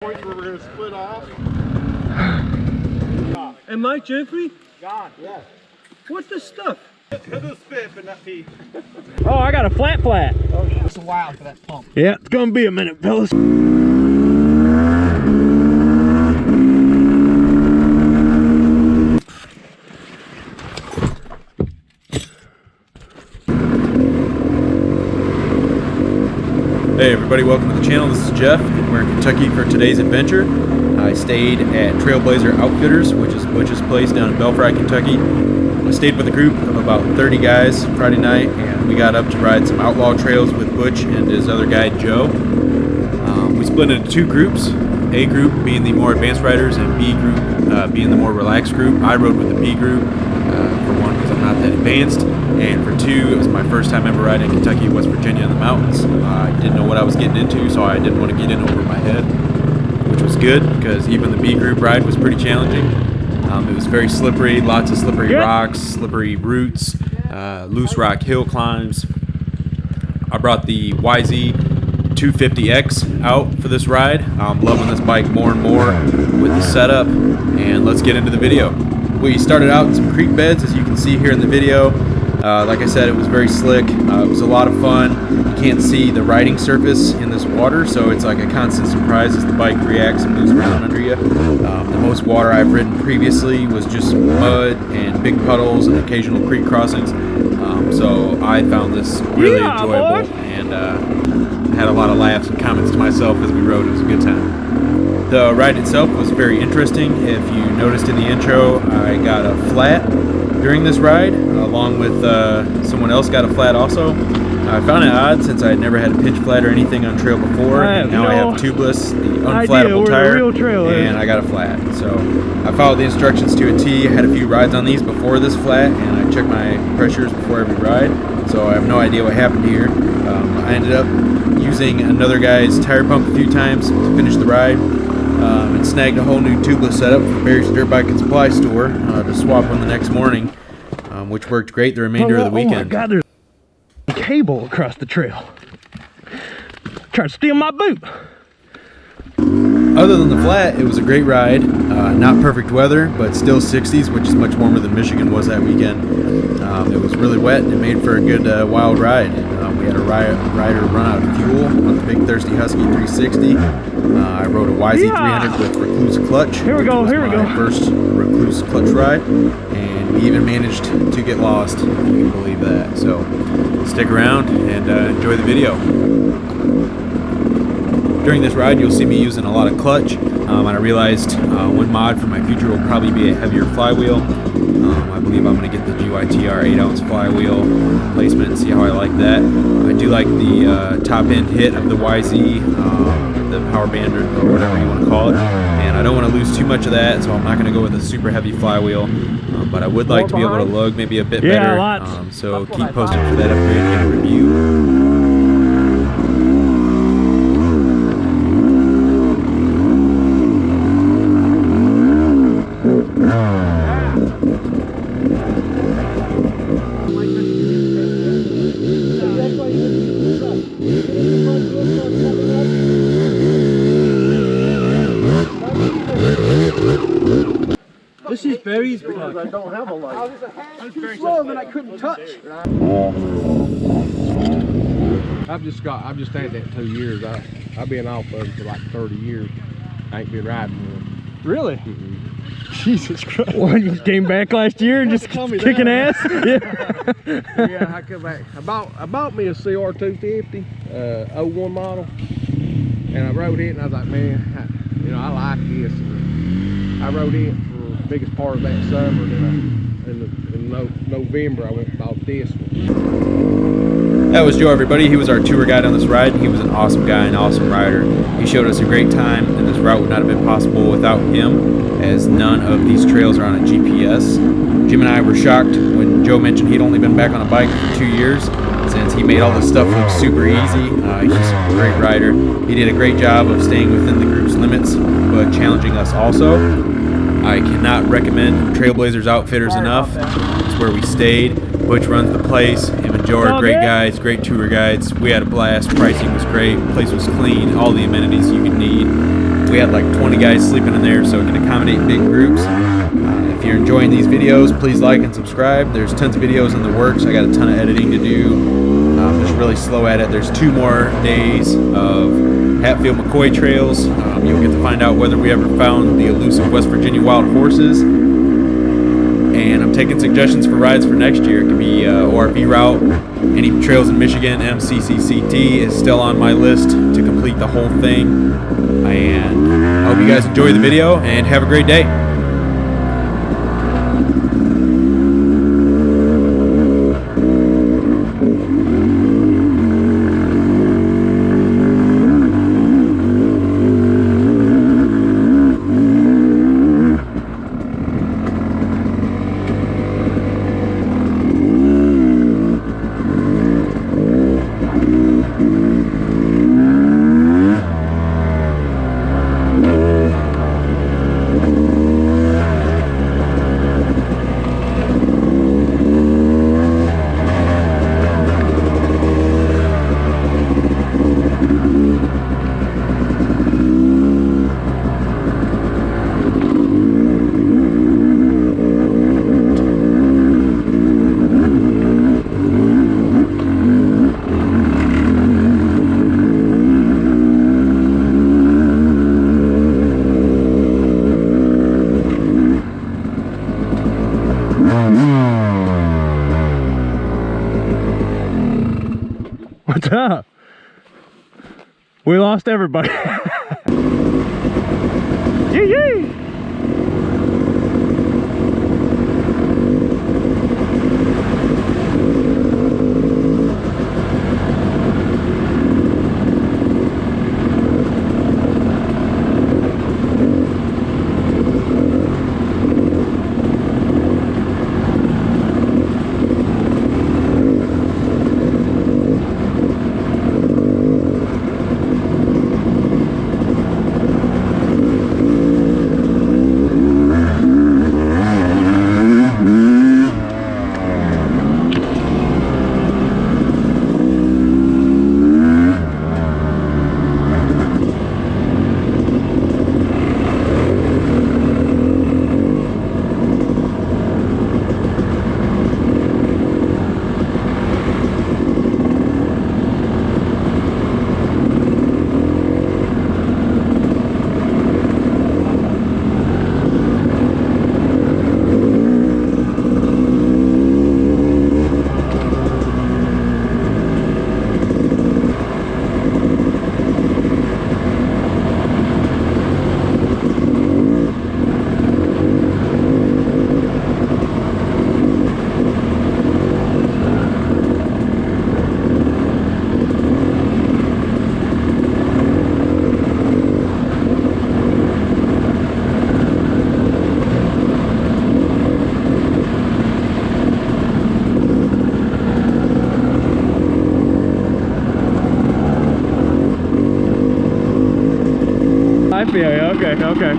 Point where we're going to split off. And Mike Jeffrey? Gone, yes. What's this stuff? He'll do spit, but not pee. Oh, I got a flat. Oh, it's a while for that pump. Yeah, it's gonna be a minute, fellas. Hey everybody, welcome to the channel. This is Jeff, and we're in Kentucky for today's adventure. I stayed at Trailblazer Outfitters, which is Butch's place down in Belfry, Kentucky. I stayed with a group of about 30 guys Friday night, and we got up to ride some outlaw trails with Butch and his other guide Joe. We split into two groups, A group being the more advanced riders and B group being the more relaxed group. I rode with the B group, for one because I'm not that advanced, and for two, it was my first time ever riding in Kentucky, West Virginia in the mountains. I didn't know what I was getting into, so I didn't want to get in over my head, which was good because even the B group ride was pretty challenging. It was very slippery, lots of slippery rocks, slippery roots, loose rock hill climbs. I brought the YZ 250X out for this ride. I'm loving this bike more and more with the setup, and let's get into the video. We started out in some creek beds, as you can see here in the video. Like I said, it was very slick. It was a lot of fun. You can't see the riding surface in this water, so it's like a constant surprise as the bike reacts and moves around under you. The most water I've ridden previously was just mud and big puddles and occasional creek crossings. So I found this really enjoyable, and had a lot of laughs and comments to myself as we rode. It was a good time. The ride itself was very interesting. If you noticed in the intro, I got a flat during this ride, along with someone else got a flat also. I found it odd since I had never had a pitch flat or anything on trail before, and now I have tubeless, the unflattable tire, and I got a flat. So I followed the instructions to a T. I had a few rides on these before this flat, and I checked my pressures before every ride, so I have no idea what happened here. I ended up using another guy's tire pump a few times to finish the ride, and snagged a whole new tubeless setup from Barry's Dirt Bike and Supply Store to swap on the next morning, which worked great the remainder of the weekend. Oh my God, there's a cable across the trail. Trying to steal my boot. Other than the flat, it was a great ride. Not perfect weather, but still 60s, which is much warmer than Michigan was that weekend. It was really wet, and it made for a good wild ride. We had a rider run out of fuel on the Big Thirsty Husky 360. I rode a YZ 300 with Recluse clutch. Here we go. My first Recluse clutch ride, and we even managed to get lost, if you can believe that. So stick around and enjoy the video. During this ride, you'll see me using a lot of clutch, and I realized one mod for my future will probably be a heavier flywheel. I believe I'm going to get the GYTR 8-ounce flywheel replacement and see how I like that. I do like the top end hit of the YZ, the power band or whatever you want to call it, and I don't want to lose too much of that, so I'm not going to go with a super heavy flywheel, but I would like to be able to lug maybe a bit better, so keep posted for that upgrade and review. This is Barry's because I don't have a light. I was too slow and I couldn't touch. I've just had that 2 years. I've been off of it for like 30 years. I ain't been riding one. Really? Jesus Christ. What, you came back last year and just kicking ass? Yeah. Yeah, I come back. I bought me a CR 250, 01 model, and I rode it, and I was like, man, I like this. And I rode it for the biggest part of that summer, and then in November I went and bought this one. That was Joe, everybody. He was our tour guide on this ride. He was an awesome guy, an awesome rider. He showed us a great time, and this route would not have been possible without him, as none of these trails are on a GPS. Jim and I were shocked when Joe mentioned he'd only been back on a bike for 2 years, since he made all this stuff look super easy. He's just a great rider. He did a great job of staying within the group's limits, but challenging us also. I cannot recommend Trailblazers Outfitters enough. It's where we stayed. Butch runs the place. Him and Joe are great guys, great tour guides. We had a blast. Pricing was great. The place was clean. All the amenities you could need. We had like 20 guys sleeping in there, so it can accommodate big groups. If you're enjoying these videos, please like and subscribe. There's tons of videos in the works. I got a ton of editing to do. I'm just really slow at it. There's 2 more days of Hatfield Mccoy trails. You'll get to find out whether we ever found the elusive West Virginia wild horses. And I'm taking suggestions for rides for next year. It could be ORV route, any trails in Michigan. MCCCT is still on my list to complete the whole thing. And I hope you guys enjoy the video and have a great day. What's up? We lost everybody. Yee yee! I feel you. Okay, okay.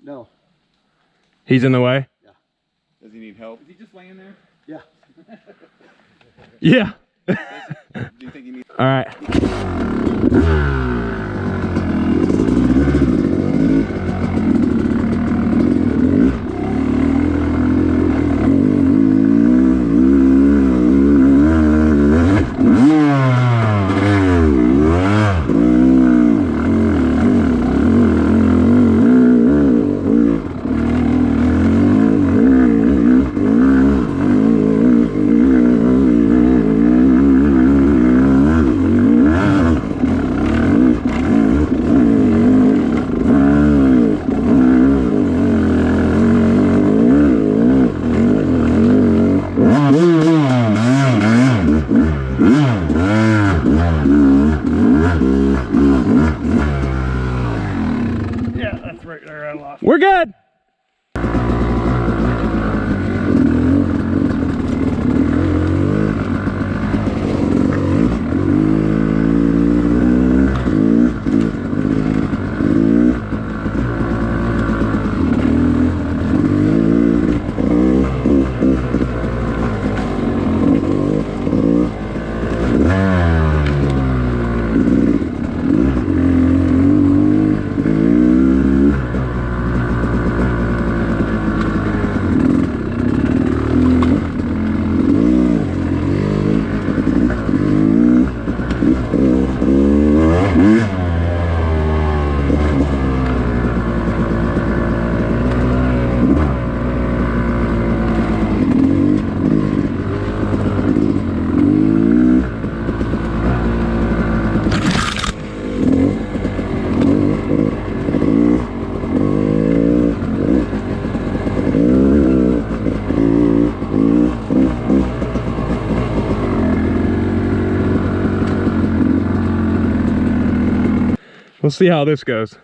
No. He's in the way? Does he need help? Is he just laying there? Yeah. Yeah. Do you think he needs? All right. Yeah, that's right there. I lost. We're good. We'll see how this goes.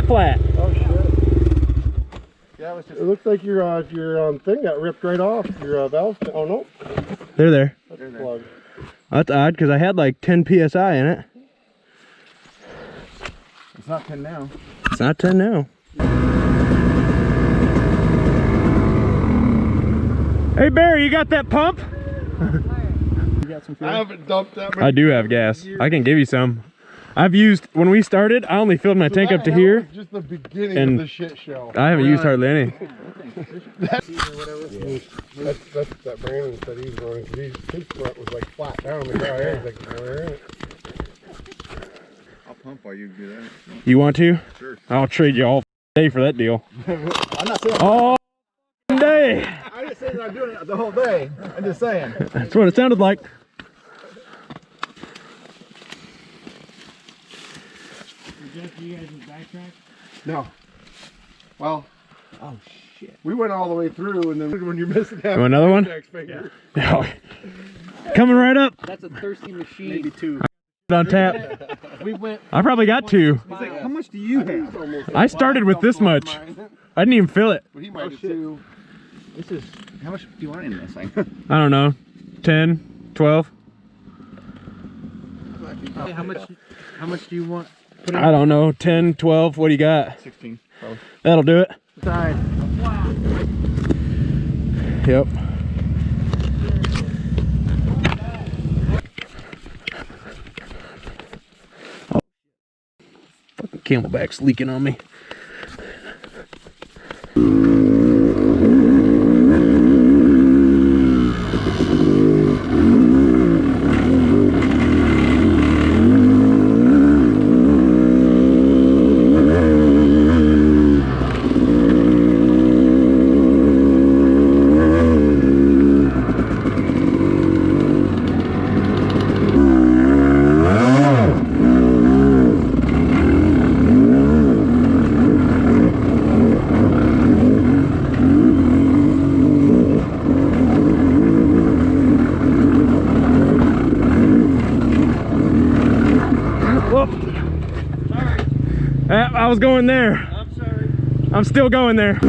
Flat. Oh shit. Yeah, it looks like your thing got ripped right off. Your valve. Oh no. They're there. That's a plug. That's odd because I had like 10 psi in it. It's not 10 now. It's not 10 now. Hey Barry, you got that pump? You got some fuel? I haven't dumped that much. I do have gas. I can give you some. I've used, when we started, I only filled my tank up to here. Was just the beginning of the shit show. I haven't used hardly any. That's that Brandon said he was running, because his front was like flat down on the car. He's like, we're in it. I'll pump while you do that. You want to? Sure. I'll trade you all day for that deal. I'm not saying all day. I didn't say that I'm doing it the whole day. I'm just saying. That's what it sounded like. Do you guys backtrack? No. Well, oh shit. We went all the way through, and then when you're missing half, another one? Finger. Yeah. Coming right up. That's a thirsty machine. Maybe two. on tap. I probably got 2. He's like, how much do you have? I started with this much. I didn't even feel it. He might have said, This is, how much do you want in this thing? I don't know. 10, 12. How much do you want? I don't know. 10, 12. What do you got? 16. Probably. That'll do it. Side. Yep. Oh. Fucking Camelback's leaking on me. I was going there. I'm sorry. I'm still going there.